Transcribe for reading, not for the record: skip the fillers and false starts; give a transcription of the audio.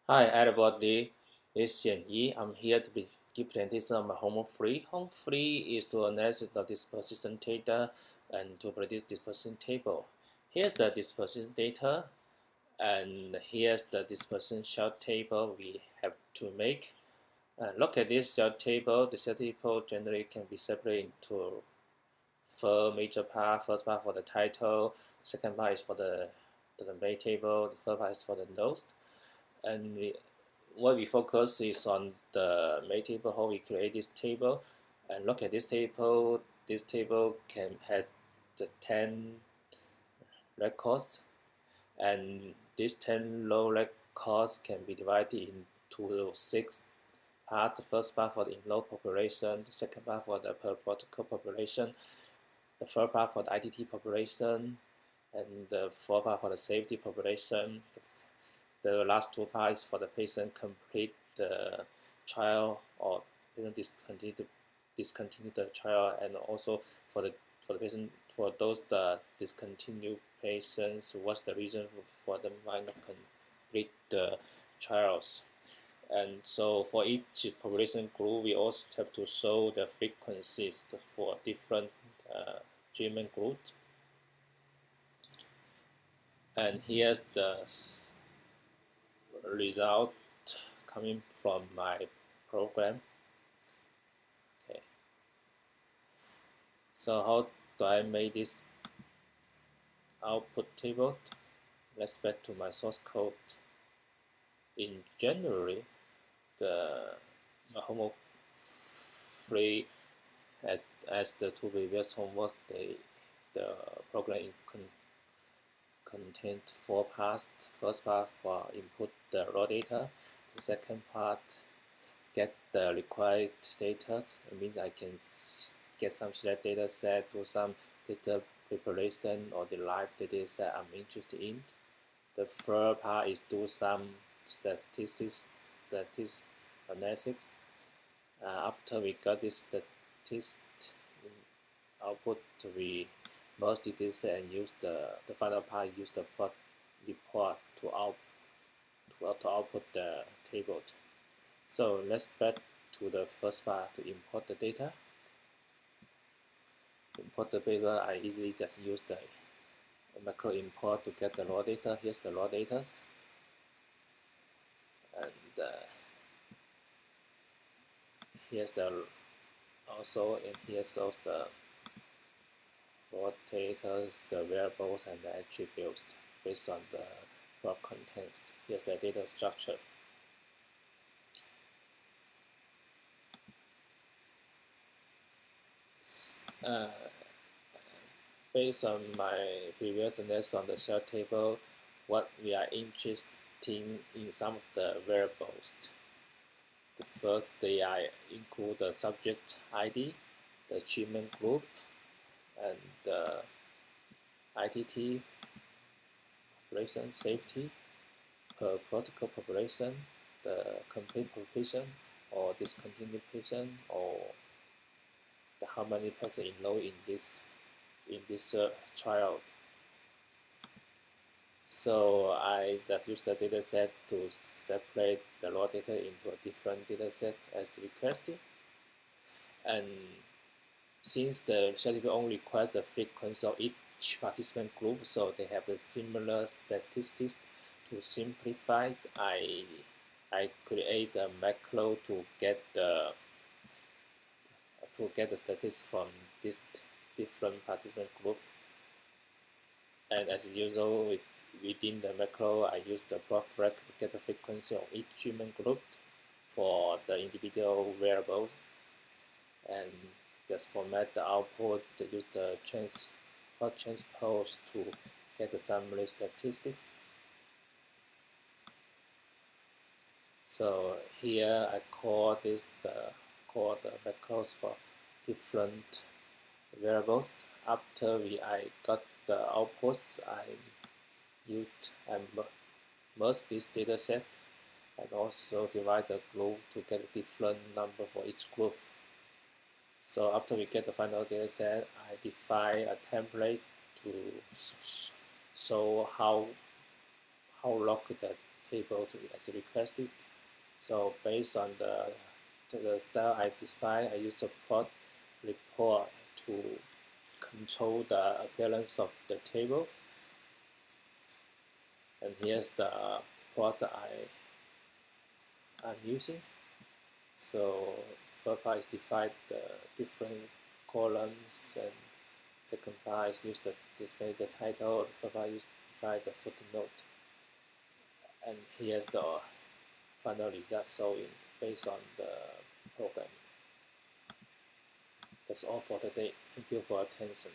Hi everybody, it's Xianyi. I'm here to give presentation on my hw3. hw3 is to analyze the disposition data and to produce disposition table. Here's the disposition data and here's the disposition shell table we have to make. Look at this shell table. The shell table generally can be separated into four major parts. First part for the title, second part is for the main table, the third part is for the notes. And what we focus is on the main table, how we create this table. And look at this table. This table can have the 10 records, and these 10 row records can be divided into 6 parts. The first part for the enrolled population, the second part for the per protocol population, the third part for the ITT population, and the fourth part for the safety population. The last two parts for the patient complete the trial or discontinue the trial, and also for the patient, for those the discontinued patients, what's the reason for them might not complete the trials. And so for each population group, we also have to show the frequencies for different treatment groups. And here's the result coming from my program. Okay, so how do I make this output table? Let's back to my source code. In January, the hw3 as the two previous homework, the program contained 4 parts. First part for input the raw data. The second part get the required data. It means I can get some select data set, do some data preparation or the live data set I'm interested in. The third part is do some statistics analysis. After we got this statistics output, we merge the data set and use the final part, use the plot report to output the table. So let's back to the first part to import the data. Import the data, I easily just use the macro import to get the raw data. Here's the raw data, and here's the also, and here shows the raw data, the variables and the attributes based on the raw contents. Here's the data structure. Based on my previous analysis on the shell table, what we are interested in some of the variables. The first, they are include the subject ID, the treatment group, and the ITT population safety, per protocol population, the complete population or discontinued patient, or how many persons enrolled in this trial. So I just use the data set to separate the raw data into a different data set as requested. And since the schedule only requires the frequency of each participant group, so they have the similar statistics. To simplify, I create a macro to get the statistics from this different participant group. And as usual, within the macro, I use the plot rec to get the frequency of each treatment group for the individual variables, and just format the output to use the transpose to get the summary statistics. So here I call this the macros for different variables. After I got the outputs, I merge this data set and also divide the group to get a different number for each group. So after we get the final data set, I define a template to show how long the table as requested. So based on the style I defined, I use the plot report to control the appearance of the table. And here's the plot I'm using. So the first part is define the different columns, and second part is use the display the title. The third part is define the footnote. And here's the final result showing based on the program. That's all for today. Thank you for your attention.